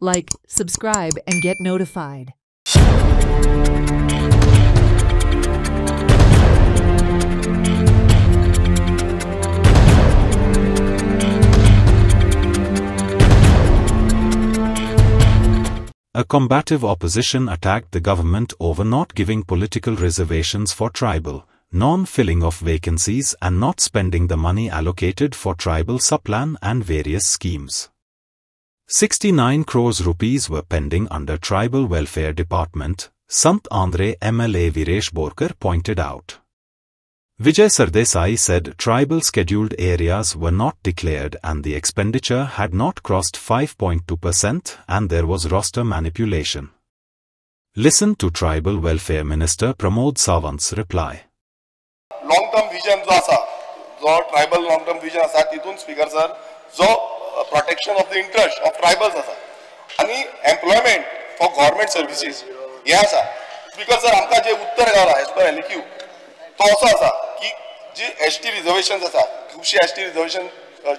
Like, subscribe, and get notified. A combative opposition attacked the government over not giving political reservations for tribal, non-filling of vacancies and not spending the money allocated for tribal supplan and various schemes. 69 crores rupees were pending under Tribal Welfare Department, Sant Andhre MLA Viresh Borkar pointed out. Vijay Sardesai said tribal scheduled areas were not declared and the expenditure had not crossed 5.2% and there was roster manipulation. Listen to Tribal Welfare Minister Pramod Sawant's reply. Long-term vision जो tribal long-term vision असा तितून speaker sir जो protection of the interest of tribals असा आणि employment for government services हे असा speaker sir आमका जे उत्तर गावला as per LQ तो असो असा की जी ST reservations असा खुबशी ST reservation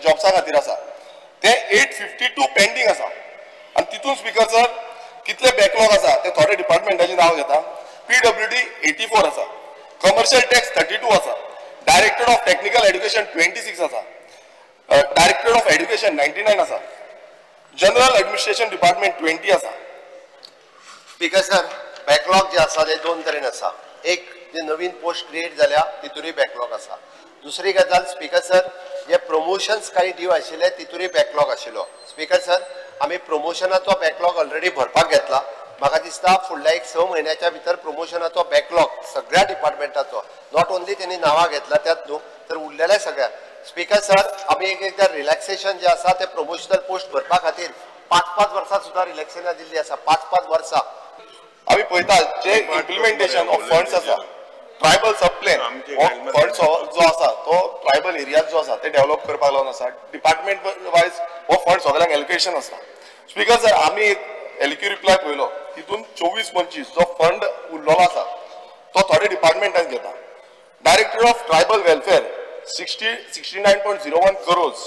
jobs खातीर असा ते 852 pending असा आणि तितून speaker sir कितले backlog असा ते थोडे डिपार्टमेंटाची नाव घेता PWD 84 असा commercial tax 32 असा director of technical education 26 असा director of education 99 असा general administration department 20 असा स्पीकर सर बॅकलॉग जे आसा ते दोन तरेन आसा एक जे नवीन पोस्ट क्रिएट जाल्या तितूरय बॅकलॉग आसा दुसरी गजाल स्पीकर सर जे प्रमोशन्स काही ड्यू आशिल्ले तितूरय बॅकलॉग आशिल्लो स्पीकर सर आमी प्रमोशनाचो बॅकलॉग ऑलरेडी भरपाक घेतला म्हाका दिसता फुडल्या एक 6 म्हयन्याच्या भितर प्रमोशनाचो बॅकलॉग सगळ्या डिपार्टमेंटाचो नॉट ओन्ली त्यांनी नावां घेतला त्यात न्हू तर उरलेल्या सगळ्या स्पीकर सर आमी एकदा रिलॅक्सेशन जे आसा ते प्रमोशनल पोस्ट भरपा खातीर 5-5 वर्सां सुद्धा रिलॅक्सेशन दिल्ली आसा 5-5 वर्सां आमी पळयता जे इम्प्लिमेंटेशन ऑफ फंड्स आसा ट्रायबल सब प्लॅन फंड्स जो आसा तो ट्रायबल एरियाज जो आसा ते डेव्हलप करपाक लागून आसा डिपार्टमेंट वायज हो फंड सगळ्यांक एलोकेशन आसा स्पीकर सर आमी एक LQ रिप्लाय पळयलो तितून 24-25 जो फंड उरलेलो आसा तो थोडे डिपार्टमेंटान घेता director of tribal welfare 69.01 crores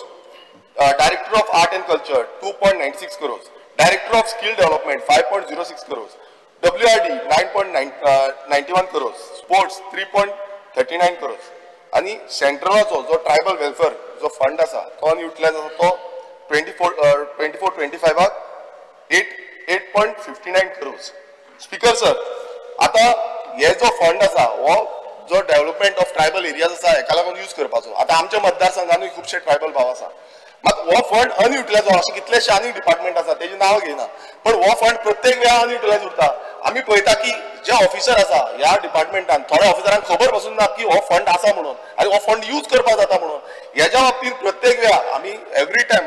director of art end culture 2.96 crores director of skill development 5.06 crores WRD 9.91 crores sports 3.39 crores आणि सेंट्रलाचो जो ट्रायबल वेलफेअर जो फंड आसा तो युटिलायज आसा तो 24-25 8.59 crores स्पीकर सर आता हे जो फंड आसा हो जो डेव्हलपमेंट ऑफ ट्रायबल एरियाज आसा हेका लागून यूज करपाचो आता आमच्या मतदारसंघानूय खूबशे ट्रायबल भाव आसा मात हो फंड अनयुटिलायज अशे कितलेशे आनी डिपार्टमेंट आसा तेजी नांव घेयना पण हो फंड प्रत्येक वेळा अनयुटिलायज उरता आमी पळयता की जे ऑफिसर आसा ह्या डिपार्टमेंटान थोड्या ऑफिसरांक खबर पासून ना की हो फंड आसा म्हणून आनी हो फंड यूज करपाक जाता म्हणून ह्याच्या बाबतीत प्रत्येक वेळा आमी एवरी टायम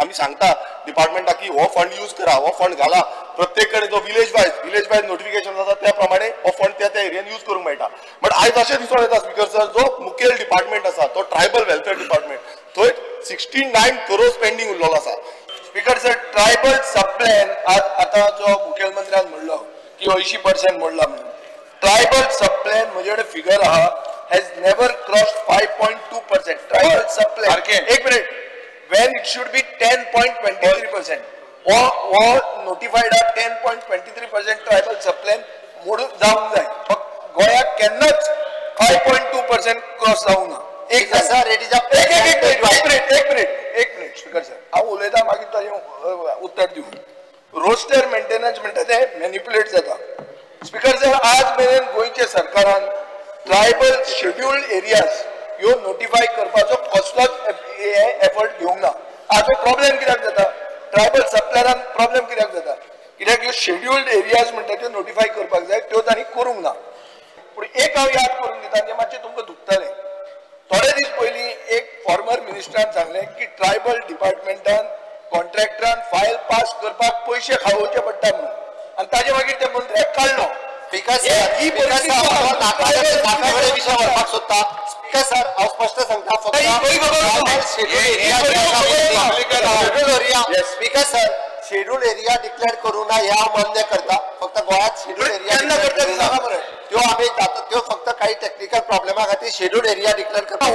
आमी सांगता डिपार्टमेंटाक की हो फंड यूज करा हो फंड घाला प्रत्येक कडेन जो विलेज वायज नोटिफिकेशन आसा त्या प्रमाणे हो फंड त्या एरियान यूज करूंक मेळटा बट आयज अशें दिसून येता स्पीकर सर जो मुखेल डिपार्टमेंट आसा तो ट्रायबल वेलफेअर डिपार्टमेंट थंय 69 crores पेंडिंग उरलेलो आसा स्पीकर सर ट्रायबल सब प्लॅन आता जो मुखेलमंत्र्यान म्हणलो की 80% मोडला म्हणून ट्रायबल सब प्लॅन म्हजे कडेन फिगर आहा has never crossed 5.2% tribal sub plan एक minute when it should be 10.23%. Or notified at 10.23% tribal subplan मोडून जाऊन जाय गोया केन्नाच 5.2% क्रॉस जाऊ ना एक असा रेडीचा एक मिनिट स्पीकर सर हांव उलयता मागीर ताजें उत्तर दिवं रोस्टर मेंटेनन्स म्हणटा ते मॅनिप्युलेट जाता स्पीकर सर आज मेरेन गोंयच्या सरकारान ट्रायबल शेड्युल्ड एरियाज ह्यो नोटिफाय करपाचो कसलोच एफर्ट घेवंक ना हाचो प्रॉब्लेम कित्याक जाता ट्रायबल सबप्लॅनान प्रॉब्लेम कित्याक जाता कित्याक ह्यो शेड्युल्ड एरियाज म्हणटा त्यो नोटिफाय करपाक जाय त्यो तांणी करूंक ना पूण एक हांव याद करून दिता जें मातशें तुमकां दुखतलें थोडे दीस पयलीं एक फॉर्मर मिनिस्टरान सांगलें की ट्रायबल डिपार्टमेंटान कॉन्ट्रॅक्टरान फायल पास करपाक पयशे खावोवचे पडटा म्हणून आनी ताजे मागीर त्या मंत्र्याक काडलो स्पीकर सर हांव स्पश्ट सांगता फक्त speaker sir schedule area declare करू ना ह्या मान्य करता फक्त गोयात शेड्यूल एरिया त्यो आम्ही जाता त्यो फक्त काही टेक्निकल प्रॉब्लेमा खातीर शेड्यूल एरिया डिक्लेअर करता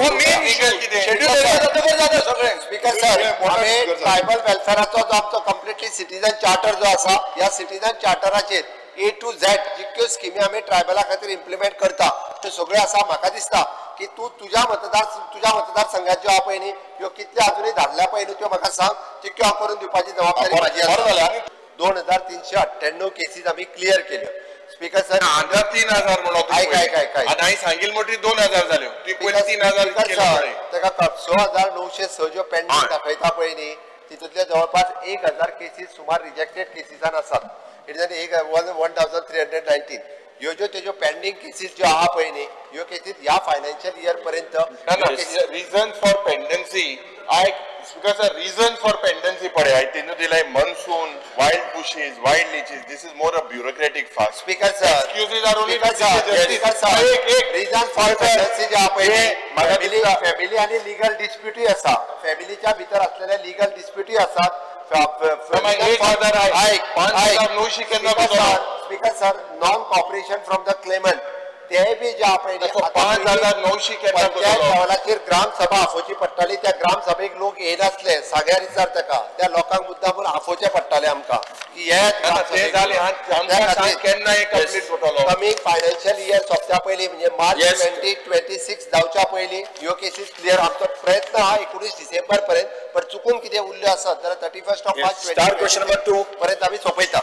स्पीकर सर आम्ही ट्रायबल वेलफेअराचो जो आमचो कम्प्लिटली सिटीजन चार्टर जो आसा ह्या सिटीजन चार्टराचेर A to Z जितक्यो स्किमी आम्ही ट्रायबला खातीर इम्प्लिमेंट करता त्यो सगळ्यो आसा म्हाका दिसता की तू तुझ्या मतदारसंघात ज्यो आहा पळय न्ही ह्यो कितल्यो अजूनही धाडल्या पळय न्ही त्यो म्हाका सांग तितक्यो हांव करून दिवपाची जबाबदारी म्हाजी आसा 2398 केसीस आम्ही क्लियर केल्यो स्पीकर सर 3000 म्हणलो हांवें सांगिल्ली मोठी 2000 जाल्यो ती पयली 3000 ताका 6906 ज्यो पेंडिंग दाखयता पळय न्ही तितूंतले जवळपास 1000 केसीस सुमार रिजेक्टेड केसीसान आसात इट इज 1319 ह्यो ज्यो तेज्यो पेंडिंग केसीस ज्यो आहा पळय न्ही ह्यो केसीस ह्या फायनान्शियल इयर पर्यंत reason for pendency speaker sir reason for pendency पळय हांवें तेन्ना दिलाय monsoon wild bushes wild leeches this is more a bureaucratic फास्ट speaker sir excuses are only reason for pendency जे आहा पळय फॅमिली आणि लीगल डिस्प्युटी आसा फॅमिलीच्या भितर असलेल्या लीगल डिस्प्युटी आसात speaker sir non cooperation from the claimant ते बी जे आपण 5900 लेवलाचेर ग्राम सभा आफोवची पडटाली त्या ग्राम सभेक लोक येनासले साग्यार विचार ताका त्या लोकांक मुद्दामून आफोवचे पडटाले आमकां की कमिंग फायनान्शियल इयर सोंपच्या पयलीं म्हणजे मार्च 2026 जावच्या पयलीं ह्यो केसीस क्लियर आमचो प्रयत्न हा 19 डिसेंबर पर्यंत पण चुकून कितें उरल्यो आसत जाल्यार 31 मार्च 2022 पर्यंत आमी सोंपयता